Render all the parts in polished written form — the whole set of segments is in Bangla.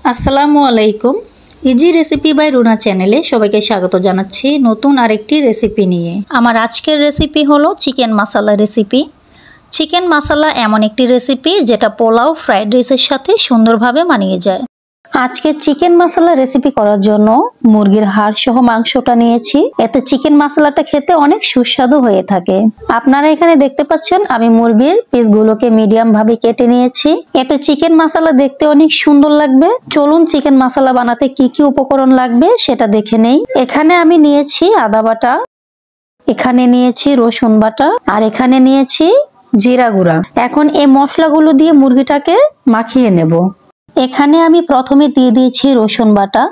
আসসালামু আলাইকুম। ইজি রেসিপি বাই রুনা চ্যানেলে সবাইকে স্বাগত জানাচ্ছি নতুন আরেকটি রেসিপি নিয়ে। আমার আজকের রেসিপি হলো চিকেন মশলা রেসিপি। চিকেন মশলা এমন একটি রেসিপি যেটা পোলাও ফ্রাইড রাইসের সাথে সুন্দরভাবে মানিয়ে যায়। আজকে চিকেন মশলা রেসিপি করার জন্য মুরগির হাড় সহ মাংসটা নিয়েছি। এতে চিকেন মশলাটা খেতে অনেক সুস্বাদু হয়ে থাকে। আপনারা এখানে দেখতে পাচ্ছেন আমি মুরগির পিসগুলোকে মিডিয়াম ভাবে কেটে নিয়েছি। এতে চিকেন মশলা দেখতে অনেক সুন্দর লাগবে। চলুন চিকেন মশলা বানাতে কি কি উপকরণ লাগবে সেটা দেখে নেই। এখানে আমি নিয়েছি আদা বাটা, এখানে নিয়েছি রসুন বাটা, আর এখানে নিয়েছি জিরা গুঁড়া। এখন এই মশলাগুলো দিয়ে মুরগিটাকে মাখিয়ে নেব। এখানে আমি প্রথমে দিয়ে দিয়েছি রসুন বাটা,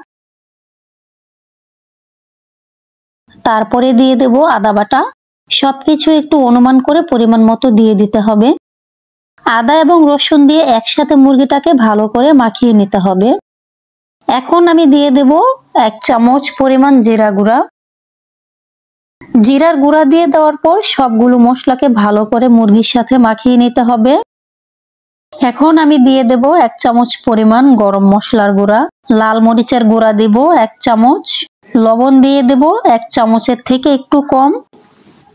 তারপরে দিয়ে দেব আদা বাটা। সবকিছু একটু অনুমান করে পরিমাণ মতো দিয়ে দিতে হবে। আদা এবং রসুন দিয়ে একসাথে মুরগিটাকে ভালো করে মাখিয়ে নিতে হবে। এখন আমি দিয়ে দেব 1 চামচ পরিমাণ জিরা গুঁড়া। জিরার গুঁড়া দিয়ে দেওয়ার পর সবগুলো মশলাকে ভালো করে মুরগির সাথে মাখিয়ে নিতে হবে। এখন আমি দিয়ে দেব 1 চামচ পরিমাণ গরম মশলার গুঁড়া, লাল মরিচের গুঁড়া দেব 1 চামচ, লবণ দিয়ে দেব 1 চামচের থেকে একটু কম।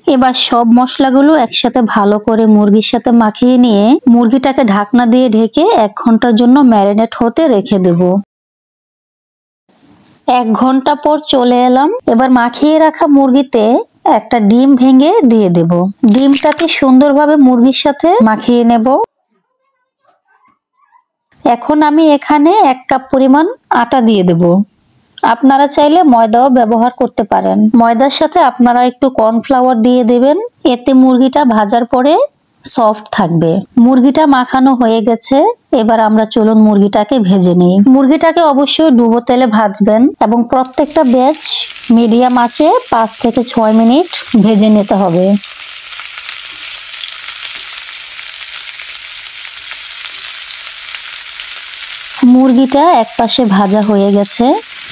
এবার সব মশলাগুলো একসাথে ভালো করে মুরগির সাথে মাখিয়ে নিয়ে মুরগিটাকে ঢাকনা দিয়ে ঢেকে 1 ঘন্টার জন্য ম্যারিনেট হতে রেখে দেব। 1 ঘন্টা পর চলে এলাম। এবার মাখিয়ে রাখা মুরগিতে একটা ডিম ভেঙে দিয়ে দেব। ডিমটাকে সুন্দরভাবে মুরগির সাথে মাখিয়ে নেব। এখন আমি এখানে 1 কাপ পরিমাণ আটা দিয়ে দেব। আপনারা চাইলে ময়দাও ব্যবহার করতে পারেন। ময়দার সাথে আপনারা একটু কর্নফ্লাওয়ার দিয়ে দেবেন। এতে মুরগিটা ভাজার পরে সফট থাকবে। মুরগিটা মাখানো হয়ে গেছে। এবার আমরা চলুন মুরগিটাকে ভেজে নিই। মুরগিটাকে অবশ্যই ডুবো তেলে ভাজবেন এবং প্রত্যেকটা ব্যাচ মিডিয়াম আঁচে 5 থেকে 6 মিনিট ভেজে নিতে হবে। মুরগিটা এক পাশে ভাজা হয়ে গেছে।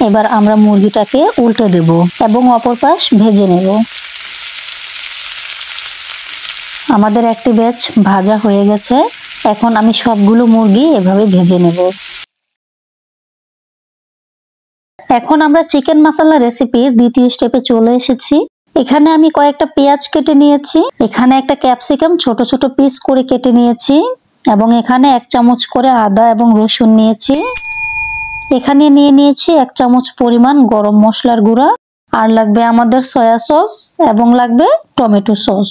এবার আমরা মুরগিটাকে উল্টে দেব এবং অপর পাশ ভেজে নেব। আমাদের একটি ব্যাচ ভাজা হয়ে গেছে। এখন আমি সবগুলো মুরগি এভাবে ভেজে নেব। এখন আমরা চিকেন মশলা রেসিপির দ্বিতীয় স্টেপে চলে এসেছি। এখানে আমি কয়েকটা পেঁয়াজ কেটে নিয়েছি। এখানে একটা ক্যাপসিকাম ছোট ছোট পিস করে কেটে নিয়েছি এবং এখানে 1 চামচ করে আদা এবং রসুন নিয়েছি। এখানে নিয়ে নিয়েছি 1 চামচ পরিমাণ গরম মশলার গুঁড়া, আর লাগবে আমাদের সয়া সস এবং লাগবে টমেটো সস।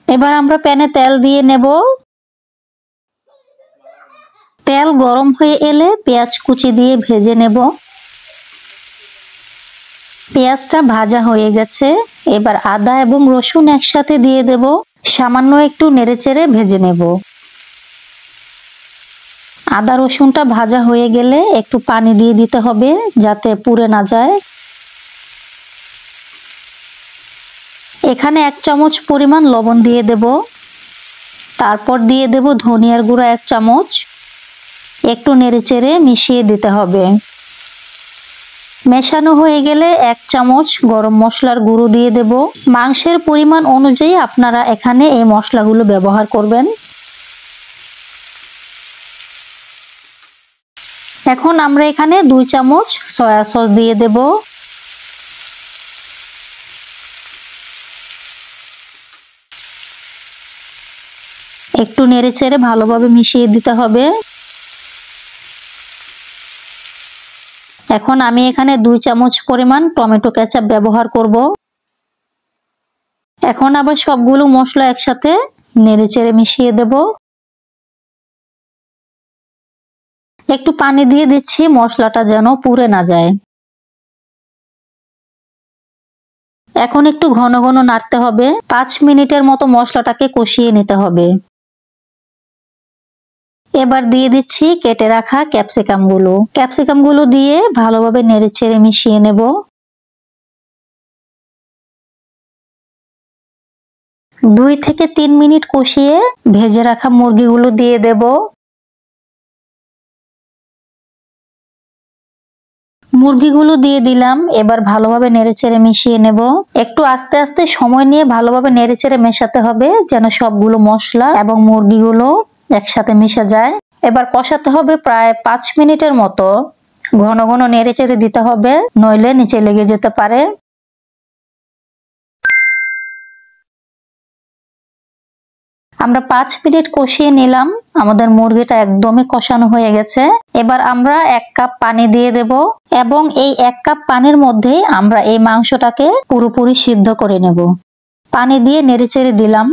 এবার আমরা প্যানে তেল দিয়ে নেব। তেল গরম হয়ে এলে পেঁয়াজ কুচি দিয়ে ভেজে নেব। পেঁয়াজটা ভাজা হয়ে গেছে। এবার আদা এবং রসুন একসাথে দিয়ে দেব। সামান্য একটু নেড়েচেড়ে ভেজে নেব। আদা রসুনটা ভাজা হয়ে গেলে একটু পানি দিয়ে দিতে হবে যাতে পুড়ে না যায়। এখানে 1 চামচ পরিমাণ লবণ দিয়ে দেব। তারপর দিয়ে দেব ধনিয়ার গুঁড়া 1 চামচ। একটু নেড়েচেড়ে মিশিয়ে দিতে হবে। মেশানো হয়ে গেলে 1 চামচ গরম মশলার গুঁড়ো দিয়ে দেব। মাংসের পরিমাণ অনুযায়ী আপনারা এখানে এই মশলাগুলো ব্যবহার করবেন। এখন আমরা এখানে 2 চামচ সয়া সস দিয়ে দেব। একটু নেড়েচেড়ে ভালোভাবে মিশিয়ে দিতে হবে। এখন আমি এখানে 2 চামচ পরিমাণ টমেটো কেচাপ ব্যবহার করব। এখন আবার সবগুলো মশলা একসাথে নেড়েচেড়ে মিশিয়ে দেব। একটু পানি দিয়ে দিচ্ছি মশলাটা যেন পুড়ে না যায়। এখন একটু ঘন ঘন নাড়তে হবে। 5 মিনিটের মতো মশলাটাকে কষিয়ে নিতে হবে। এবার দিয়ে দিচ্ছি কেটে রাখা ক্যাপসিকামগুলো দিয়ে ভালোভাবে নেড়েচেড়ে মিশিয়ে নেব। 2 থেকে 3 মিনিট কষিয়ে ভেজে রাখা মুরগিগুলো দিয়ে দেব। মুরগিগুলো দিয়ে দিলাম। এবার ভালোভাবে নেড়েচেড়ে মিশিয়ে নেব। একটু আস্তে আস্তে সময় নিয়ে ভালোভাবে নেড়েচেড়ে মেশাতে হবে যেন সবগুলো মশলা এবং মুরগিগুলো একসাথে মিশে যায়। এবার কষাতে হবে প্রায় 5 মিনিটের মতো। ঘন ঘন নেড়ে চেড়ে দিতে হবে, নইলে নিচে লেগে যেতে পারে। আমরা 5 মিনিট কষিয়ে নিলাম, আমাদের মুরগিটা একদমই কষানো হয়ে গেছে। এবার আমরা 1 কাপ পানি দিয়ে দেব এবং এই 1 কাপ পানির মধ্যে আমরা এই মাংসটাকে পুরোপুরি সিদ্ধ করে নেব। পানি দিয়ে নেড়েচেড়ে দিলাম।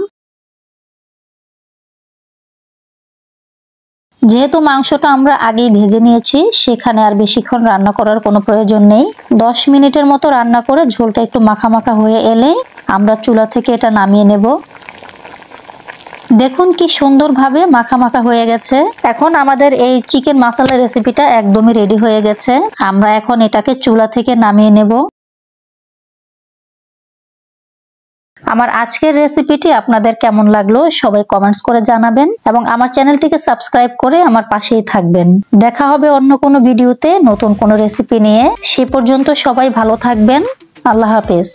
যেহেতু মাংসটা আমরা আগেই ভেজে নিয়েছি, সেখানে আর বেশিক্ষণ রান্না করার কোনো প্রয়োজন নেই। 10 মিনিটের মতো রান্না করে ঝোলটা একটু মাখা মাখা হয়ে এলে আমরা চুলা থেকে এটা নামিয়ে নেব। দেখুন কি সুন্দরভাবে মাখা মাখা হয়ে গেছে। এখন আমাদের এই চিকেন মশলা রেসিপিটা একদমই রেডি হয়ে গেছে। আমরা এখন এটাকে চুলা থেকে নামিয়ে নেব। আমার আজকের রেসিপিটি আপনাদের কেমন লাগলো সবাই কমেন্টস করে জানাবেন এবং আমার চ্যানেলটিকে সাবস্ক্রাইব করে আমার পাশেই থাকবেন। দেখা হবে অন্য কোনো ভিডিওতে নতুন কোনো রেসিপি নিয়ে। সে পর্যন্ত সবাই ভালো থাকবেন। আল্লাহ হাফেজ।